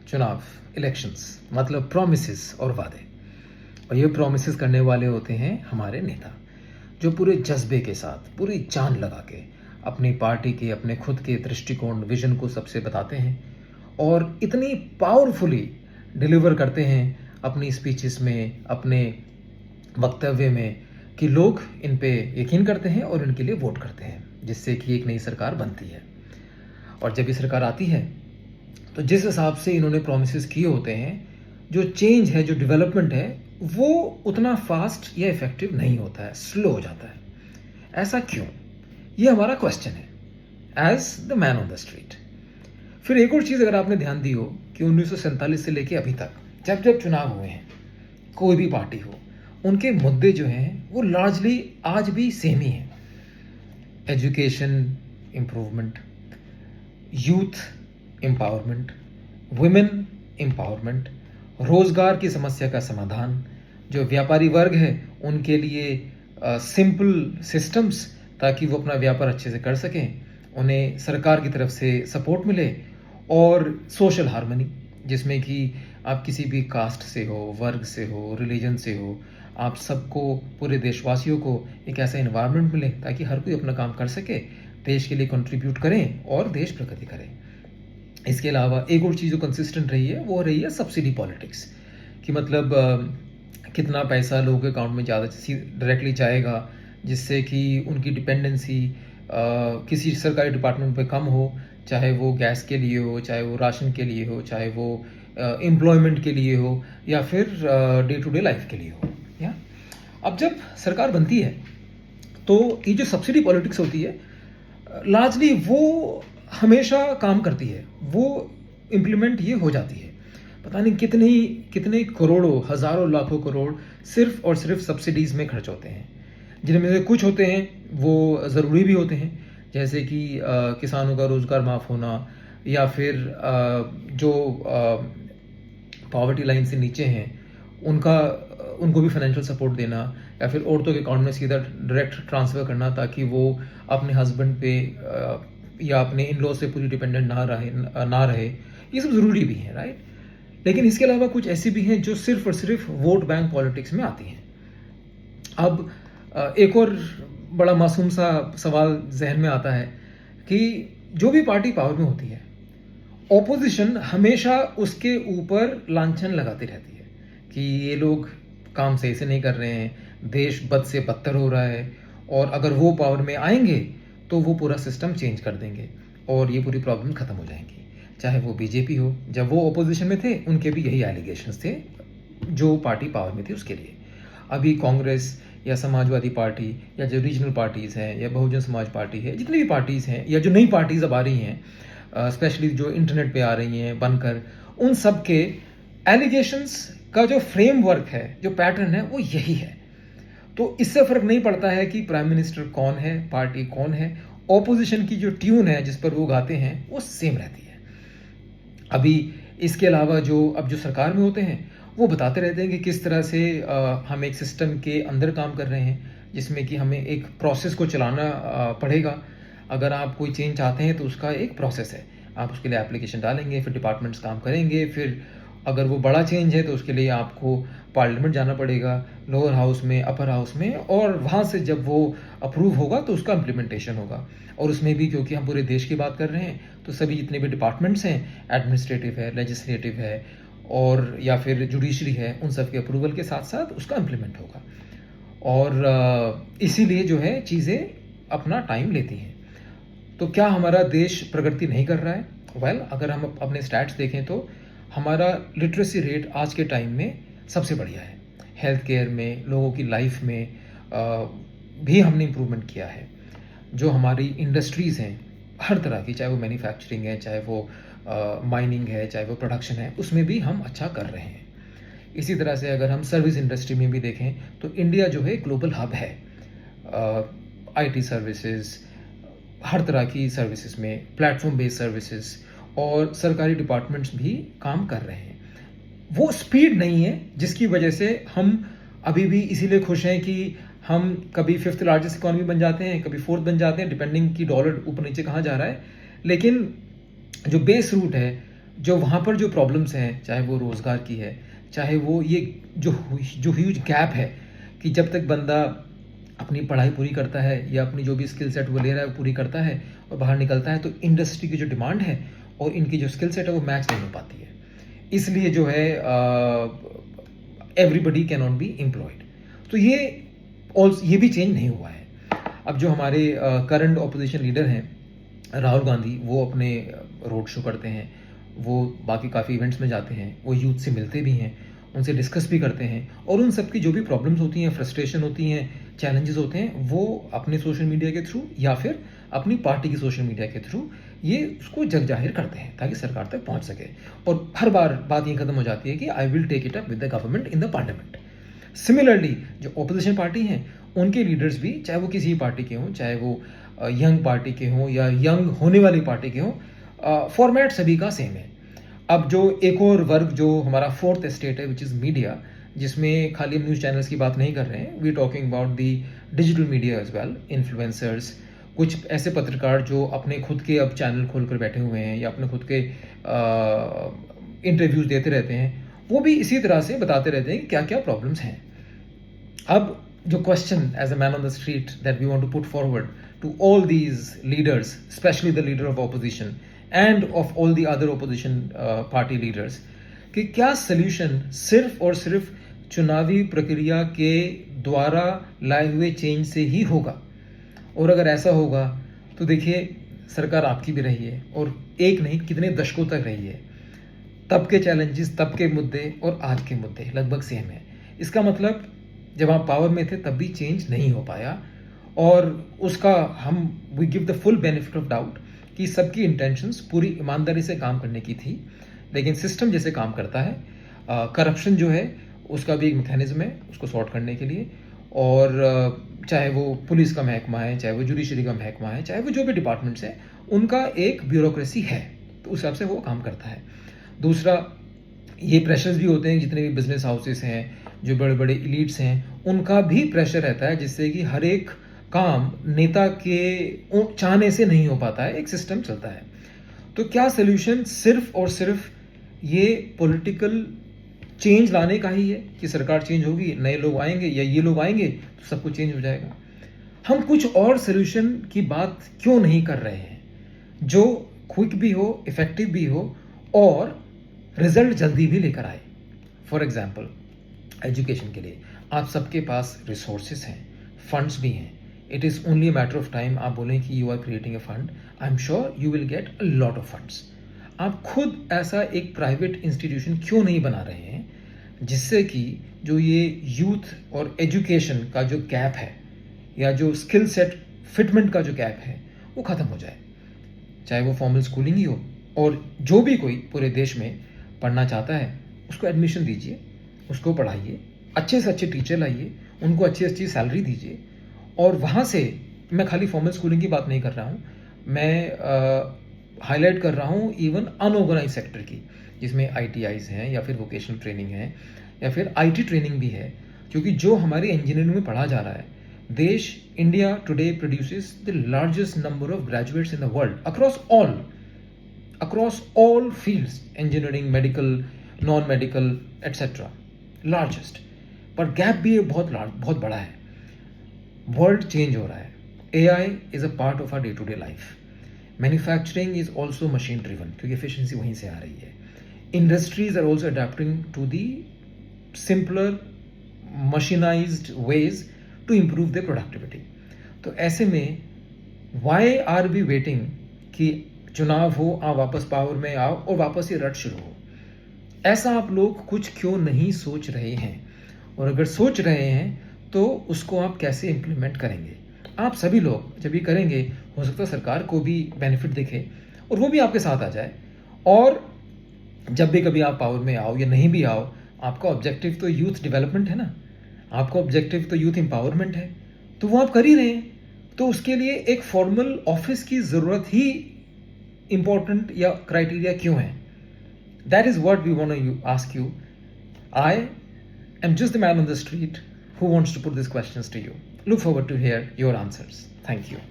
चुनाव, इलेक्शंस मतलब प्रॉमिसेस और वादे। और ये प्रॉमिसेस करने वाले होते हैं हमारे नेता, जो पूरे जज्बे के साथ पूरी जान लगा के अपनी पार्टी के, अपने खुद के दृष्टिकोण, विजन को सबसे बताते हैं और इतनी पावरफुली डिलीवर करते हैं अपनी स्पीचेस में, अपने वक्तव्य में, कि लोग इन पे यकीन करते हैं और इनके लिए वोट करते हैं, जिससे कि एक नई सरकार बनती है। और जब ये सरकार आती है तो जिस हिसाब से इन्होंने प्रॉमिसेस किए होते हैं, जो चेंज है, जो डेवलपमेंट है, वो उतना फास्ट या इफेक्टिव नहीं होता है, स्लो हो जाता है। ऐसा क्यों? ये हमारा क्वेश्चन है as the man on the street. फिर एक और चीज़ अगर आपने ध्यान दी हो कि 1947 से लेके अभी तक जब जब चुनाव हुए हैं, कोई भी पार्टी हो, उनके मुद्दे जो हैं वो लार्जली आज भी सेम ही हैं। Education improvement, youth empowerment, women empowerment, रोजगार की समस्या का समाधान, जो व्यापारी वर्ग है उनके लिए सिंपल सिस्टम्स, ताकि वो अपना व्यापार अच्छे से कर सकें, उन्हें सरकार की तरफ से सपोर्ट मिले, और सोशल हार्मनी, जिसमें कि आप किसी भी कास्ट से हो, वर्ग से हो, रिलीजन से हो, आप सबको, पूरे देशवासियों को एक ऐसा इन्वायरमेंट मिले ताकि हर कोई अपना काम कर सके, देश के लिए कंट्रीब्यूट करें और देश प्रगति करें। इसके अलावा एक और चीज़ जो कंसिस्टेंट रही है वो रही है सब्सिडी पॉलिटिक्स, कि मतलब कितना पैसा लोगों के अकाउंट में ज़्यादा डायरेक्टली जाएगा, जिससे कि उनकी डिपेंडेंसी किसी सरकारी डिपार्टमेंट पे कम हो, चाहे वो गैस के लिए हो, चाहे वो राशन के लिए हो, चाहे वो एम्प्लॉयमेंट के लिए हो, या फिर डे टू डे लाइफ के लिए हो। या अब जब सरकार बनती है तो ये जो सब्सिडी पॉलिटिक्स होती है, लार्जली वो हमेशा काम करती है, वो इम्प्लीमेंट ये हो जाती है। पता नहीं कितने करोड़ों, हज़ारों लाखों करोड़ सिर्फ और सिर्फ सब्सिडीज़ में खर्च होते हैं, जिनमें से कुछ होते हैं वो ज़रूरी भी होते हैं, जैसे कि किसानों का रोज़गार माफ़ होना, या फिर जो पॉवर्टी लाइन से नीचे हैं उनको भी फाइनेंशियल सपोर्ट देना, या फिर औरतों के अकाउंट में सीधा डायरेक्ट ट्रांसफ़र करना, ताकि वो अपने हस्बैंड पे या अपने इन लॉ से पूरी डिपेंडेंट ना रहे। ये सब ज़रूरी भी है, राइट? लेकिन इसके अलावा कुछ ऐसी भी हैं जो सिर्फ और सिर्फ वोट बैंक पॉलिटिक्स में आती हैं। अब एक और बड़ा मासूम सा सवाल जहन में आता है कि जो भी पार्टी पावर में होती है, ऑपोजिशन हमेशा उसके ऊपर लांछन लगाती रहती है कि ये लोग काम सही से नहीं कर रहे हैं, देश बद से बदतर हो रहा है, और अगर वो पावर में आएंगे तो वो पूरा सिस्टम चेंज कर देंगे और ये पूरी प्रॉब्लम ख़त्म हो जाएंगी। चाहे वो बीजेपी हो, जब वो ऑपोजिशन में थे उनके भी यही एलिगेशंस थे जो पार्टी पावर में थी उसके लिए। अभी कांग्रेस या समाजवादी पार्टी या जो रीजनल पार्टीज़ हैं या बहुजन समाज पार्टी है, जितनी भी पार्टीज़ हैं या जो नई पार्टीज़ अब आ रही हैं, स्पेशली जो इंटरनेट पे आ रही हैं बनकर, उन सब के एलिगेशंस का जो फ्रेमवर्क है, जो पैटर्न है, वो यही है। तो इससे फ़र्क नहीं पड़ता है कि प्राइम मिनिस्टर कौन है, पार्टी कौन है, ऑपोजिशन की जो ट्यून है जिस पर वो गाते हैं वो सेम रहती है। अभी इसके अलावा जो सरकार में होते हैं वो बताते रहते हैं कि किस तरह से हम एक सिस्टम के अंदर काम कर रहे हैं, जिसमें कि हमें एक प्रोसेस को चलाना पड़ेगा। अगर आप कोई चेंज चाहते हैं तो उसका एक प्रोसेस है, आप उसके लिए एप्लीकेशन डालेंगे, फिर डिपार्टमेंट्स काम करेंगे, फिर अगर वो बड़ा चेंज है तो उसके लिए आपको पार्लियामेंट जाना पड़ेगा, लोअर हाउस में, अपर हाउस में, और वहाँ से जब वो अप्रूव होगा तो उसका इम्प्लीमेंटेशन होगा। और उसमें भी क्योंकि हम पूरे देश की बात कर रहे हैं तो सभी जितने भी डिपार्टमेंट्स हैं, एडमिनिस्ट्रेटिव है, लेजिस्लेटिव है, और या फिर जुडिशरी है, उन सब के अप्रूवल के साथ साथ उसका इम्प्लीमेंट होगा। और इसीलिए जो है चीज़ें अपना टाइम लेती हैं। तो क्या हमारा देश प्रगति नहीं कर रहा है? वेल, अगर हम अपने स्टैट्स देखें तो हमारा लिटरेसी रेट आज के टाइम में सबसे बढ़िया है। हेल्थ केयर में, लोगों की लाइफ में भी हमने इम्प्रूवमेंट किया है। जो हमारी इंडस्ट्रीज़ हैं हर तरह की, चाहे वो मैन्युफैक्चरिंग है, चाहे वो माइनिंग है, चाहे वो प्रोडक्शन है, उसमें भी हम अच्छा कर रहे हैं। इसी तरह से अगर हम सर्विस इंडस्ट्री में भी देखें तो इंडिया जो है ग्लोबल हब है। आईटी सर्विसेज, हर तरह की सर्विसेज में, प्लेटफॉर्म बेस्ड सर्विसेज, और सरकारी डिपार्टमेंट्स भी काम कर रहे हैं। वो स्पीड नहीं है जिसकी वजह से हम अभी भी इसीलिए खुश हैं कि हम कभी 5th लार्जेस्ट इकॉनमी बन जाते हैं, कभी 4th बन जाते हैं, डिपेंडिंग कि डॉलर ऊपर नीचे कहाँ जा रहा है। लेकिन जो बेस रूट है, जो वहाँ पर जो प्रॉब्लम्स हैं, चाहे वो रोज़गार की है, चाहे वो ये जो ह्यूज गैप है कि जब तक बंदा अपनी पढ़ाई पूरी करता है या अपनी जो भी स्किल सेट वो ले रहा है वो पूरी करता है और बाहर निकलता है, तो इंडस्ट्री की जो डिमांड है और इनकी जो स्किल सेट है वो मैच नहीं हो पाती है। इसलिए जो है everybody can not be employed. तो ये भी चेंज नहीं हुआ है। अब जो हमारे करंट ऑपोजिशन लीडर हैं राहुल गांधी, वो अपने रोड शो करते हैं, वो बाकी काफ़ी इवेंट्स में जाते हैं, वो यूथ से मिलते भी हैं, उनसे डिस्कस भी करते हैं और उन सब की जो भी प्रॉब्लम्स होती हैं, फ्रस्ट्रेशन होती हैं, चैलेंजेस होते हैं, वो अपने सोशल मीडिया के थ्रू या फिर अपनी पार्टी की सोशल मीडिया के थ्रू ये उसको जग जाहिर करते हैं ताकि सरकार तक पहुंच सके। और हर बार बात ये खत्म हो जाती है कि I will take it up with the government in the parliament. Similarly जो ऑपोजिशन पार्टी हैं उनके लीडर्स भी, चाहे वो किसी पार्टी के हों, चाहे वो यंग पार्टी के हों या यंग होने वाली पार्टी के हों, फॉर्मेट सभी का सेम है। अब जो एक और वर्ग जो हमारा फोर्थ एस्टेट है विच इज़ मीडिया, जिसमें खाली हम न्यूज़ चैनल्स की बात नहीं कर रहे हैं, we talking about the digital media as well, influencers, कुछ ऐसे पत्रकार जो अपने खुद के अब चैनल खोल कर बैठे हुए हैं या अपने खुद के इंटरव्यूज देते रहते हैं, वो भी इसी तरह से बताते रहते हैं कि क्या क्या प्रॉब्लम्स हैं। अब जो question as a man on the street that we want to put forward to all these leaders, specially the leader of opposition and of all the other opposition party leaders, कि क्या solution सिर्फ और सिर्फ चुनावी प्रक्रिया के द्वारा लाए हुए चेंज से ही होगा। और अगर ऐसा होगा तो देखिए सरकार आपकी भी रही है और एक नहीं कितने दशकों तक रही है, तब के चैलेंजेस, तब के मुद्दे और आज के मुद्दे लगभग सेम है। इसका मतलब जब आप पावर में थे तब भी चेंज नहीं हो पाया और उसका हम we give the full benefit of doubt कि सबकी इंटेंशंस पूरी ईमानदारी से काम करने की थी, लेकिन सिस्टम जैसे काम करता है, करप्शन जो है उसका भी एक मैकेनिज्म है उसको सॉर्ट करने के लिए। और चाहे वो पुलिस का महकमा है, चाहे वो जुडिशरी का महकमा है, चाहे वो जो भी डिपार्टमेंट्स हैं, उनका एक ब्यूरोक्रेसी है, तो उस हिसाब से वो काम करता है। दूसरा, ये प्रेशर्स भी होते हैं, जितने भी बिजनेस हाउसेस हैं, जो बड़े बड़े इलीट्स हैं, उनका भी प्रेशर रहता है, जिससे कि हर एक काम नेता के चाहने से नहीं हो पाता है, एक सिस्टम चलता है। तो क्या सोल्यूशन सिर्फ और सिर्फ ये पॉलिटिकल चेंज लाने का ही है कि सरकार चेंज होगी, नए लोग आएंगे या ये लोग आएंगे तो सब कुछ चेंज हो जाएगा? हम कुछ और सोल्यूशन की बात क्यों नहीं कर रहे हैं जो क्विक भी हो, इफेक्टिव भी हो और रिजल्ट जल्दी भी लेकर आए? फॉर एग्जाम्पल, एजुकेशन के लिए आप सबके पास रिसोर्सेस हैं, फंड्स भी हैं, it is only matter of time आप बोलें कि you are creating a fund, I am sure you will get a lot of funds. आप खुद ऐसा एक प्राइवेट इंस्टीट्यूशन क्यों नहीं बना रहे हैं जिससे कि जो ये यूथ और एजुकेशन का जो गैप है या जो स्किल सेट फिटमेंट का जो गैप है वो ख़त्म हो जाए? चाहे वो फॉर्मल स्कूलिंग ही हो, और जो भी कोई पूरे देश में पढ़ना चाहता है उसको एडमिशन दीजिए, उसको पढ़ाइए, अच्छे से अच्छे टीचर लाइए, उनको अच्छी अच्छी सैलरी दीजिए। और वहाँ से मैं खाली फॉर्मल स्कूलिंग की बात नहीं कर रहा हूँ, मैं हाईलाइट कर रहा हूँ इवन अनऑर्गेनाइज सेक्टर की, जिसमें ITIs हैं या फिर वोकेशनल ट्रेनिंग है या फिर IT ट्रेनिंग भी है, क्योंकि जो हमारी इंजीनियरिंग में पढ़ा जा रहा है, देश India today produces the largest number of graduates in the world across all fields, engineering, medical, non medical etcetera, largest. पर गैप भी बहुत बड़ा है। वर्ल्ड चेंज हो रहा है, AI is a part of our day to day life, manufacturing is also machine driven क्योंकि efficiency वहीं से आ रही है, industries are also adapting to the simpler mechanized ways to improve the productivity. तो ऐसे में वाई आर वी वेटिंग कि चुनाव हो, आप वापस पावर में आओ और वापस ये रट शुरू हो? ऐसा आप लोग कुछ क्यों नहीं सोच रहे हैं? और अगर सोच रहे हैं तो उसको आप कैसे इम्प्लीमेंट करेंगे? आप सभी लोग जब ये करेंगे, हो सकता है सरकार को भी बेनिफिट दिखे और वो भी आपके साथ आ जाए। और जब भी कभी आप पावर में आओ या नहीं भी आओ, आपका ऑब्जेक्टिव तो यूथ डेवलपमेंट है ना, आपका ऑब्जेक्टिव तो यूथ एम्पावरमेंट है, तो वो आप कर ही रहे हैं। तो उसके लिए एक फॉर्मल ऑफिस की ज़रूरत ही इम्पोर्टेंट या क्राइटेरिया क्यों है? That is what we want to ask you. I am just the man on the street who wants to put these questions to you. Look forward to hear your answers. Thank you.